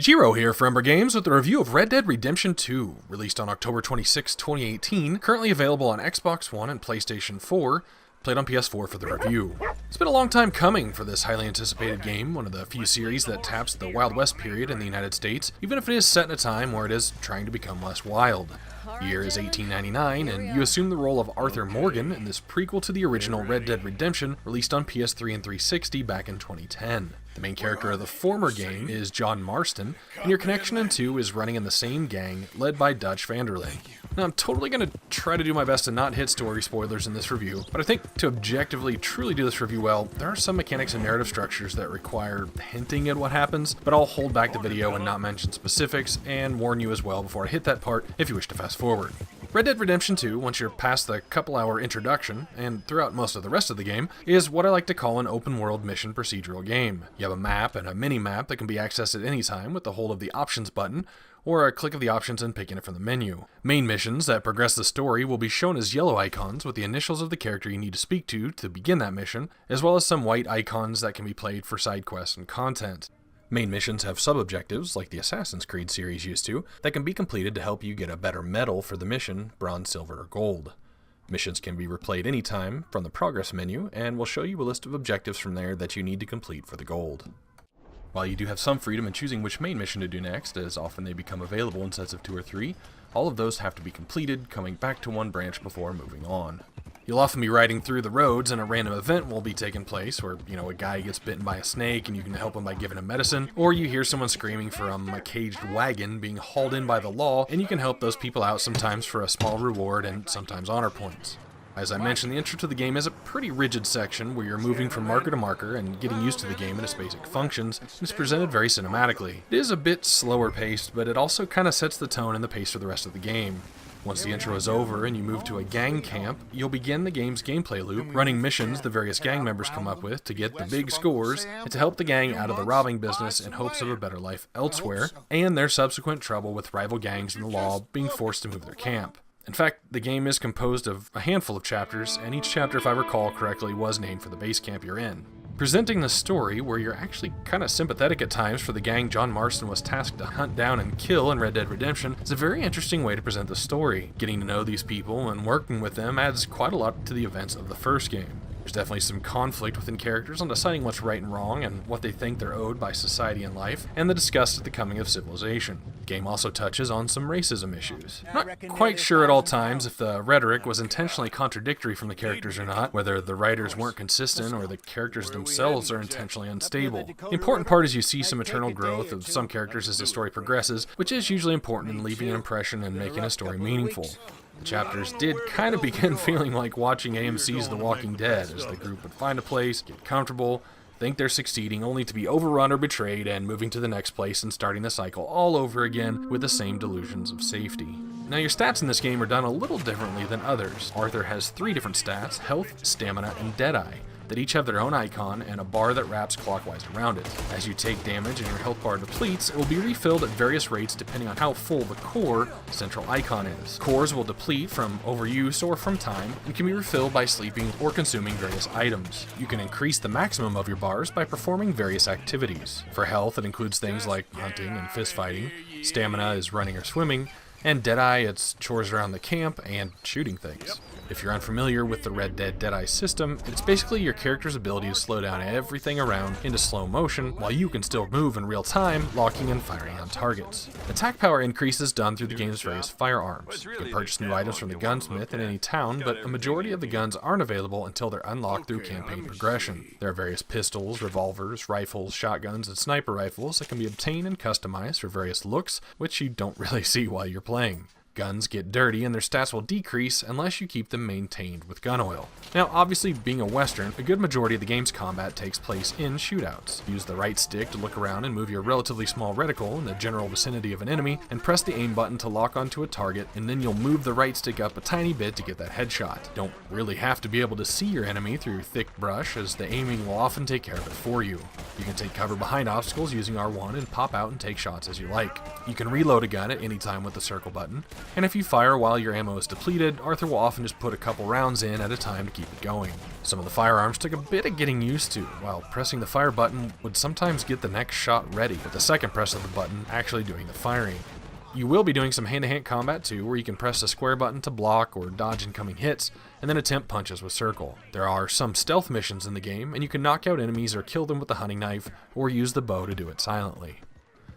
Jiro here for Umbra Games with a review of Red Dead Redemption 2, released on October 26, 2018, currently available on Xbox One and PlayStation 4, played on PS4 for the review. It's been a long time coming for this highly anticipated game, one of the few series that taps the Wild West period in the United States, even if it is set in a time where it is trying to become less wild. The year is 1899, and you assume the role of Arthur Morgan in this prequel to the original Red Dead Redemption, released on PS3 and 360 back in 2010. The main character of the former game is John Marston, and your connection in 2 is running in the same gang, led by Dutch Vanderlei. Now, I'm totally going to try to do my best to not hit story spoilers in this review, but I think to objectively truly do this review well, there are some mechanics and narrative structures that require hinting at what happens, but I'll hold back the video and not mention specifics, and warn you as well before I hit that part if you wish to fast forward. Red Dead Redemption 2, once you're past the couple-hour introduction, and throughout most of the rest of the game, is what I like to call an open-world mission procedural game. You have a map and a mini-map that can be accessed at any time with the hold of the Options button, or a click of the options and picking it from the menu. Main missions that progress the story will be shown as yellow icons with the initials of the character you need to speak to begin that mission, as well as some white icons that can be played for side quests and content. Main missions have sub-objectives, like the Assassin's Creed series used to, that can be completed to help you get a better medal for the mission, bronze, silver, or gold. Missions can be replayed anytime from the progress menu, and will show you a list of objectives from there that you need to complete for the gold. While you do have some freedom in choosing which main mission to do next, as often they become available in sets of 2 or 3, all of those have to be completed, coming back to one branch before moving on. You'll often be riding through the roads and a random event will be taking place where, a guy gets bitten by a snake and you can help him by giving him medicine, or you hear someone screaming from a caged wagon being hauled in by the law, and you can help those people out sometimes for a small reward and sometimes honor points. As I mentioned, the intro to the game is a pretty rigid section where you're moving from marker to marker and getting used to the game and its basic functions, and it's presented very cinematically. It is a bit slower paced, but it also kind of sets the tone and the pace for the rest of the game. Once the intro is over and you move to a gang camp, you'll begin the game's gameplay loop, running missions the various gang members come up with to get the big scores, and to help the gang out of the robbing business in hopes of a better life elsewhere, and their subsequent trouble with rival gangs and the law being forced to move their camp. In fact, the game is composed of a handful of chapters, and each chapter, if I recall correctly, was named for the base camp you're in. Presenting the story, where you're actually kind of sympathetic at times for the gang John Marston was tasked to hunt down and kill in Red Dead Redemption, is a very interesting way to present the story. Getting to know these people and working with them adds quite a lot to the events of the first game. There's definitely some conflict within characters on deciding what's right and wrong and what they think they're owed by society and life, and the disgust at the coming of civilization. The game also touches on some racism issues. Not quite sure at all times if the rhetoric was intentionally contradictory from the characters or not, whether the writers weren't consistent or the characters themselves are intentionally unstable. The important part is you see some internal growth of some characters as the story progresses, which is usually important in leaving an impression and making a story meaningful. The chapters did kind of begin feeling like watching AMC's The Walking Dead, as the group would find a place, get comfortable, think they're succeeding, only to be overrun or betrayed, and moving to the next place and starting the cycle all over again with the same delusions of safety. Now, your stats in this game are done a little differently than others. Arthur has 3 different stats: health, stamina, and deadeye, that each have their own icon and a bar that wraps clockwise around it. As you take damage and your health bar depletes, it will be refilled at various rates depending on how full the core central icon is. Cores will deplete from overuse or from time, and can be refilled by sleeping or consuming various items. You can increase the maximum of your bars by performing various activities. For health, it includes things like hunting and fist fighting. Stamina is running or swimming, and Deadeye, it's chores around the camp and shooting things. If you're unfamiliar with the Red Dead Deadeye system, it's basically your character's ability to slow down everything around into slow motion, while you can still move in real time, locking and firing on targets. Attack power increase is done through the game's various firearms. You can purchase new items from the gunsmith in any town, but a majority of the guns aren't available until they're unlocked through campaign progression. There are various pistols, revolvers, rifles, shotguns, and sniper rifles that can be obtained and customized for various looks, which you don't really see while you're playing. Guns get dirty and their stats will decrease unless you keep them maintained with gun oil. Now, obviously, being a Western, a good majority of the game's combat takes place in shootouts. Use the right stick to look around and move your relatively small reticle in the general vicinity of an enemy, and press the aim button to lock onto a target, and then you'll move the right stick up a tiny bit to get that headshot. Don't really have to be able to see your enemy through thick brush, as the aiming will often take care of it for you. You can take cover behind obstacles using R1 and pop out and take shots as you like. You can reload a gun at any time with the circle button. and if you fire while your ammo is depleted, Arthur will often just put a couple rounds in at a time to keep it going. Some of the firearms took a bit of getting used to, while pressing the fire button would sometimes get the next shot ready, with the second press of the button actually doing the firing. You will be doing some hand-to-hand combat too, where you can press the square button to block or dodge incoming hits, and then attempt punches with circle. There are some stealth missions in the game, and you can knock out enemies or kill them with the hunting knife, or use the bow to do it silently.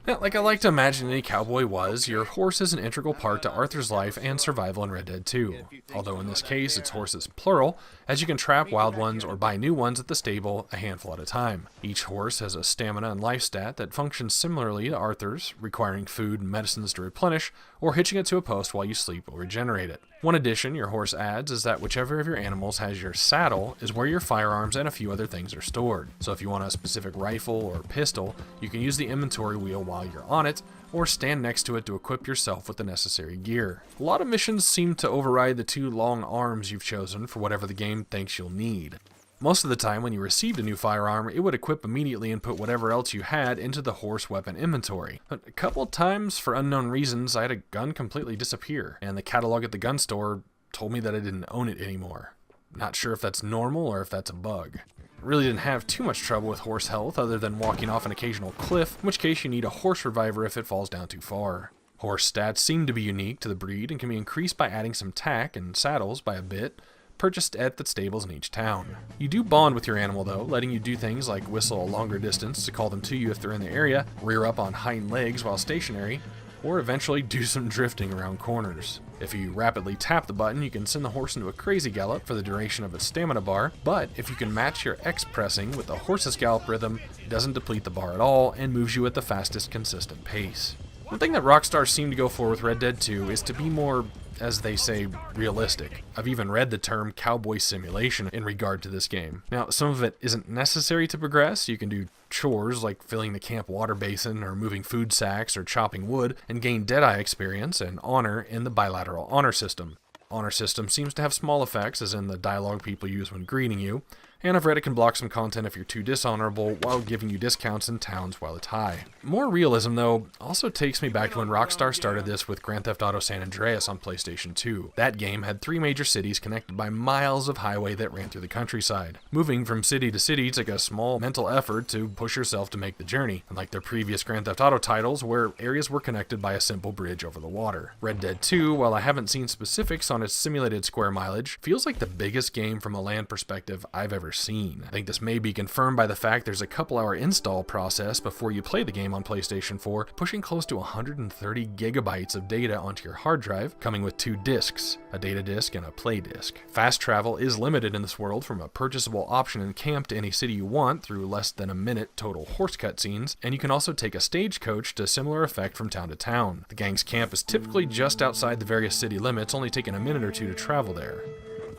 Now, like I like to imagine any cowboy was, your horse is an integral part to Arthur's life and survival in Red Dead 2. Although in this case, it's horses plural, as you can trap wild ones or buy new ones at the stable a handful at a time. Each horse has a stamina and life stat that functions similarly to Arthur's, requiring food and medicines to replenish, or hitching it to a post while you sleep will regenerate it. One addition your horse adds is that whichever of your animals has your saddle is where your firearms and a few other things are stored. So if you want a specific rifle or pistol, you can use the inventory wheel while you're on it, or stand next to it to equip yourself with the necessary gear. A lot of missions seem to override the two long arms you've chosen for whatever the game thinks you'll need. Most of the time when you received a new firearm, it would equip immediately and put whatever else you had into the horse weapon inventory. But a couple of times, for unknown reasons, I had a gun completely disappear, and the catalog at the gun store told me that I didn't own it anymore. Not sure if that's normal or if that's a bug. Really didn't have too much trouble with horse health other than walking off an occasional cliff, in which case you need a horse reviver if it falls down too far. Horse stats seem to be unique to the breed and can be increased by adding some tack and saddles by a bit, purchased at the stables in each town. You do bond with your animal though, letting you do things like whistle a longer distance to call them to you if they're in the area, rear up on hind legs while stationary, or eventually do some drifting around corners. If you rapidly tap the button, you can send the horse into a crazy gallop for the duration of its stamina bar, but if you can match your X pressing with the horse's gallop rhythm, it doesn't deplete the bar at all and moves you at the fastest consistent pace. One thing that Rockstar seemed to go for with Red Dead 2 is to be more, as they say, realistic. I've even read the term cowboy simulation in regard to this game. Now, some of it isn't necessary to progress. You can do chores like filling the camp water basin or moving food sacks or chopping wood and gain Deadeye experience and honor in the bilateral honor system. Honor system seems to have small effects, as in the dialogue people use when greeting you, and I've read it can block some content if you're too dishonorable while giving you discounts in towns while it's high. More realism, though, also takes me back to when Rockstar started this with Grand Theft Auto San Andreas on PlayStation 2. That game had 3 major cities connected by miles of highway that ran through the countryside. Moving from city to city took a small mental effort to push yourself to make the journey, unlike their previous Grand Theft Auto titles where areas were connected by a simple bridge over the water. Red Dead 2, while I haven't seen specifics on its simulated square mileage, feels like the biggest game from a land perspective I've ever seen. I think this may be confirmed by the fact there's a couple-hour install process before you play the game on PlayStation 4, pushing close to 130 gigabytes of data onto your hard drive, coming with 2 discs, a data disc and a play disc. Fast travel is limited in this world from a purchasable option in camp to any city you want through less than a minute total horse cutscenes, and you can also take a stagecoach to similar effect from town to town. The gang's camp is typically just outside the various city limits, only taking a minute or two to travel there.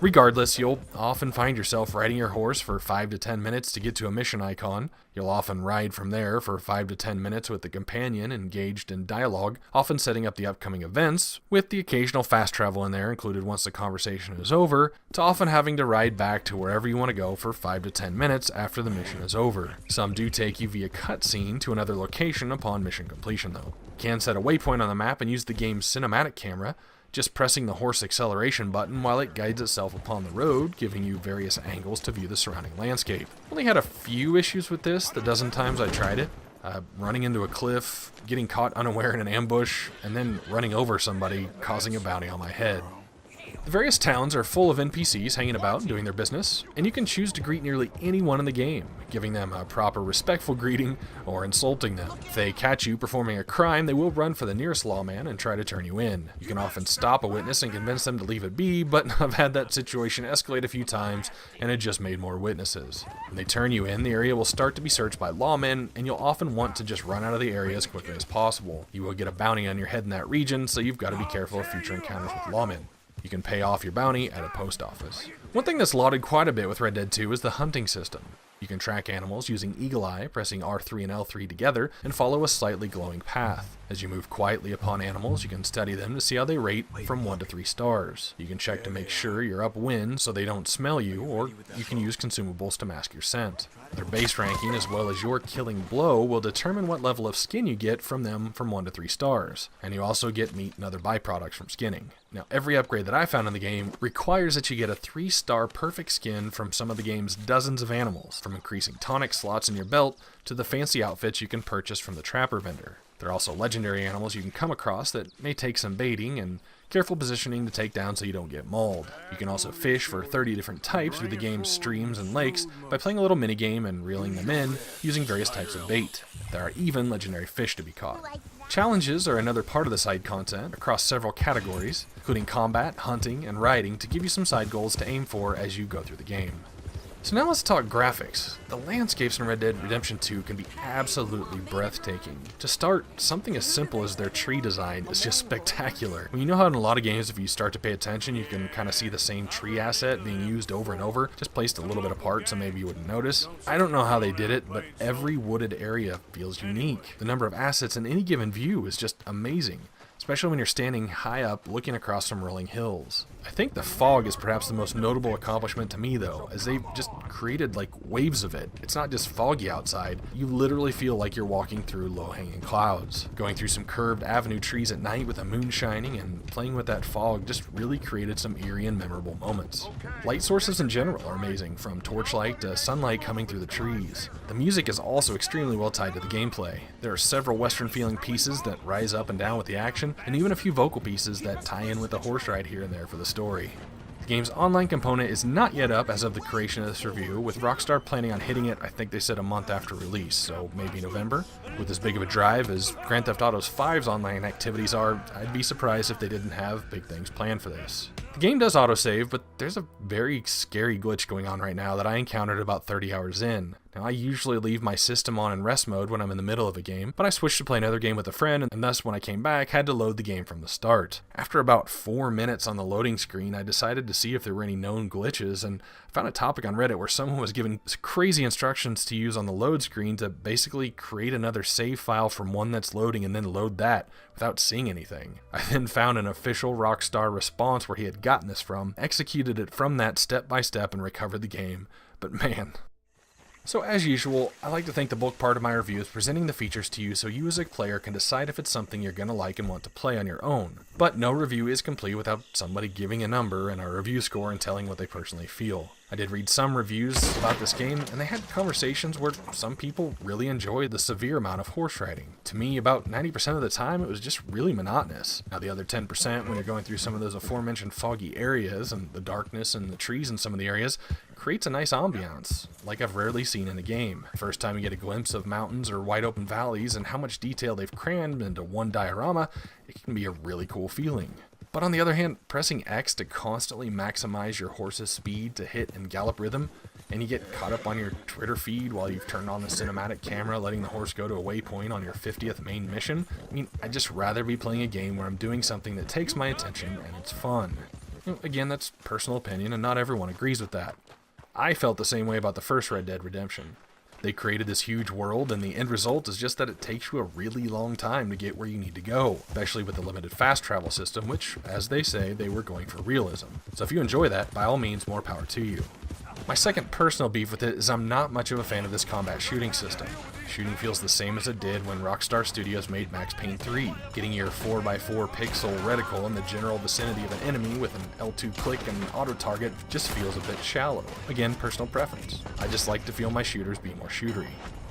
Regardless, you'll often find yourself riding your horse for 5 to 10 minutes to get to a mission icon. You'll often ride from there for 5 to 10 minutes with the companion engaged in dialogue, often setting up the upcoming events, with the occasional fast travel in there included once the conversation is over, to often having to ride back to wherever you want to go for 5 to 10 minutes after the mission is over. Some do take you via cutscene to another location upon mission completion though. You can set a waypoint on the map and use the game's cinematic camera, just pressing the horse acceleration button while it guides itself upon the road, giving you various angles to view the surrounding landscape. Only had a few issues with this the dozen times I tried it. Running into a cliff, getting caught unaware in an ambush, and then running over somebody, causing a bounty on my head. The various towns are full of NPCs hanging about and doing their business, and you can choose to greet nearly anyone in the game, giving them a proper respectful greeting or insulting them. If they catch you performing a crime, they will run for the nearest lawman and try to turn you in. You can often stop a witness and convince them to leave it be, but I've had that situation escalate a few times and it just made more witnesses. When they turn you in, the area will start to be searched by lawmen, and you'll often want to just run out of the area as quickly as possible. You will get a bounty on your head in that region, so you've got to be careful of future encounters with lawmen. You can pay off your bounty at a post office. One thing that's lauded quite a bit with Red Dead 2 is the hunting system. You can track animals using Eagle Eye, pressing R3 and L3 together, and follow a slightly glowing path. As you move quietly upon animals, you can study them to see how they rate from 1 to 3 stars. You can check to make sure you're upwind so they don't smell you, or you can use consumables to mask your scent. Their base ranking, as well as your killing blow, will determine what level of skin you get from them from 1 to 3 stars, and you also get meat and other byproducts from skinning. Now, every upgrade that I found in the game requires that you get a 3-star perfect skin from some of the game's dozens of animals, from increasing tonic slots in your belt to the fancy outfits you can purchase from the trapper vendor. There are also legendary animals you can come across that may take some baiting and careful positioning to take down so you don't get mauled. You can also fish for 30 different types through the game's streams and lakes by playing a little minigame and reeling them in using various types of bait. There are even legendary fish to be caught. Challenges are another part of the side content across several categories, including combat, hunting, and riding to give you some side goals to aim for as you go through the game. So now let's talk graphics. The landscapes in Red Dead Redemption 2 can be absolutely breathtaking. To start, something as simple as their tree design is just spectacular. When you know how in a lot of games, if you start to pay attention, you can kind of see the same tree asset being used over and over, just placed a little bit apart so maybe you wouldn't notice. I don't know how they did it, but every wooded area feels unique. The number of assets in any given view is just amazing, especially when you're standing high up looking across some rolling hills. I think the fog is perhaps the most notable accomplishment to me though, as they've just created like waves of it. It's not just foggy outside, you literally feel like you're walking through low-hanging clouds. Going through some curved avenue trees at night with the moon shining and playing with that fog just really created some eerie and memorable moments. Light sources in general are amazing, from torchlight to sunlight coming through the trees. The music is also extremely well tied to the gameplay. There are several western feeling pieces that rise up and down with the action, and even a few vocal pieces that tie in with the horse ride here and there for the story. The game's online component is not yet up as of the creation of this review, with Rockstar planning on hitting it, I think they said a month after release, so maybe November. With as big of a drive as Grand Theft Auto 5's online activities are, I'd be surprised if they didn't have big things planned for this. The game does autosave, but there's a very scary glitch going on right now that I encountered about 30 hours in. Now, I usually leave my system on in rest mode when I'm in the middle of a game, but I switched to play another game with a friend, and thus when I came back, had to load the game from the start. After about 4 minutes on the loading screen, I decided to see if there were any known glitches, and I found a topic on Reddit where someone was given crazy instructions to use on the load screen to basically create another save file from one that's loading and then load that without seeing anything. I then found an official Rockstar response where he had gotten this from, executed it from that step by step, and recovered the game. But man. So as usual, I like to think the bulk part of my review is presenting the features to you so you as a player can decide if it's something you're going to like and want to play on your own. But no review is complete without somebody giving a number and a review score and telling what they personally feel. I did read some reviews about this game, and they had conversations where some people really enjoyed the severe amount of horse riding. To me, about 90% of the time, it was just really monotonous. Now, the other 10%, when you're going through some of those aforementioned foggy areas and the darkness and the trees in some of the areas, creates a nice ambiance, like I've rarely seen in a game. First time you get a glimpse of mountains or wide open valleys and how much detail they've crammed into one diorama, it can be a really cool feeling. But on the other hand, pressing X to constantly maximize your horse's speed to hit and gallop rhythm, and you get caught up on your Twitter feed while you've turned on the cinematic camera letting the horse go to a waypoint on your 50th main mission, I mean, I'd just rather be playing a game where I'm doing something that takes my attention and it's fun. You know, again, that's personal opinion and not everyone agrees with that. I felt the same way about the first Red Dead Redemption. They created this huge world, and the end result is just that it takes you a really long time to get where you need to go, especially with the limited fast travel system, which, as they say, they were going for realism. So if you enjoy that, by all means, more power to you. My second personal beef with it is I'm not much of a fan of this combat shooting system. Shooting feels the same as it did when Rockstar Studios made Max Payne 3. Getting your 4x4 pixel reticle in the general vicinity of an enemy with an L2 click and auto target just feels a bit shallow. Again, personal preference. I just like to feel my shooters be more shootery.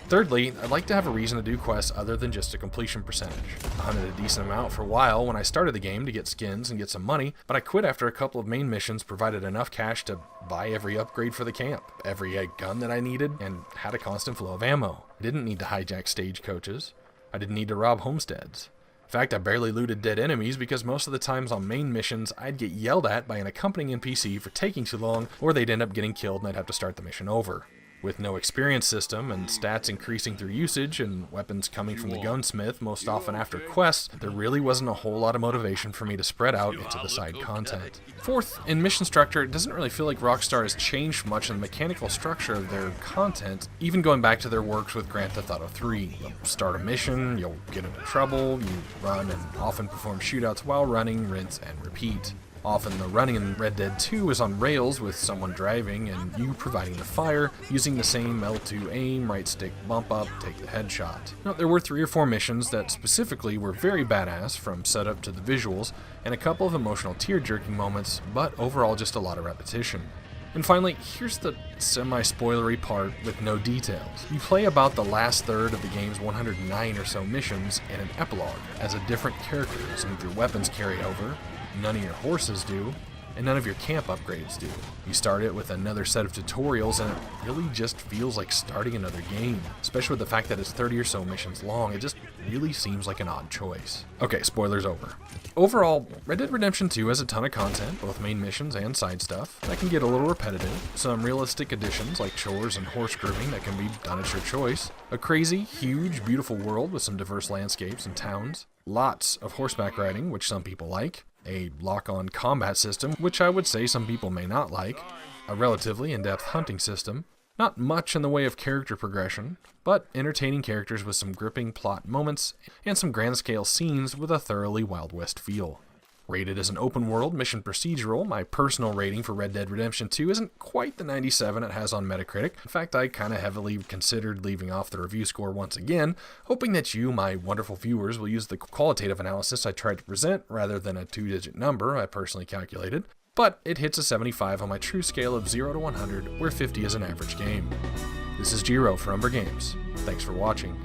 Thirdly, I'd like to have a reason to do quests other than just a completion percentage. I hunted a decent amount for a while when I started the game to get skins and get some money, but I quit after a couple of main missions provided enough cash to buy every upgrade for the camp, every gun that I needed, and had a constant flow of ammo. I didn't need to hijack stagecoaches. I didn't need to rob homesteads. In fact, I barely looted dead enemies because most of the times on main missions, I'd get yelled at by an accompanying NPC for taking too long, or they'd end up getting killed and I'd have to start the mission over. With no experience system and stats increasing through usage and weapons coming from the gunsmith most often after quests, there really wasn't a whole lot of motivation for me to spread out into the side content. Fourth, in mission structure, it doesn't really feel like Rockstar has changed much in the mechanical structure of their content, even going back to their works with Grand Theft Auto 3. You'll start a mission, you'll get into trouble, you run and often perform shootouts while running, rinse, and repeat. Often the running in Red Dead 2 is on rails with someone driving and you providing the fire, using the same L2 aim, right stick bump up, take the headshot. Now, there were 3 or 4 missions that specifically were very badass from setup to the visuals, and a couple of emotional tear-jerking moments, but overall just a lot of repetition. And finally, here's the semi-spoilery part with no details. You play about the last third of the game's 109 or so missions in an epilogue, as a different character. Some of your weapons carry over, none of your horses do, and none of your camp upgrades do. You start it with another set of tutorials, and it really just feels like starting another game, especially with the fact that it's 30 or so missions long. It just really seems like an odd choice. Okay, spoilers over. Overall, Red Dead Redemption 2 has a ton of content, both main missions and side stuff, that can get a little repetitive, some realistic additions like chores and horse grooming that can be done at your choice, a crazy, huge, beautiful world with some diverse landscapes and towns, lots of horseback riding, which some people like, a lock-on combat system, which I would say some people may not like, a relatively in-depth hunting system, not much in the way of character progression, but entertaining characters with some gripping plot moments, and some grand-scale scenes with a thoroughly Wild West feel. Rated as an open-world mission procedural, my personal rating for Red Dead Redemption 2 isn't quite the 97 it has on Metacritic. In fact, I kinda heavily considered leaving off the review score once again, hoping that you, my wonderful viewers, will use the qualitative analysis I tried to present rather than a 2-digit number I personally calculated. But it hits a 75 on my true scale of 0 to 100, where 50 is an average game. This is Jiro for Umbra Games. Thanks for watching.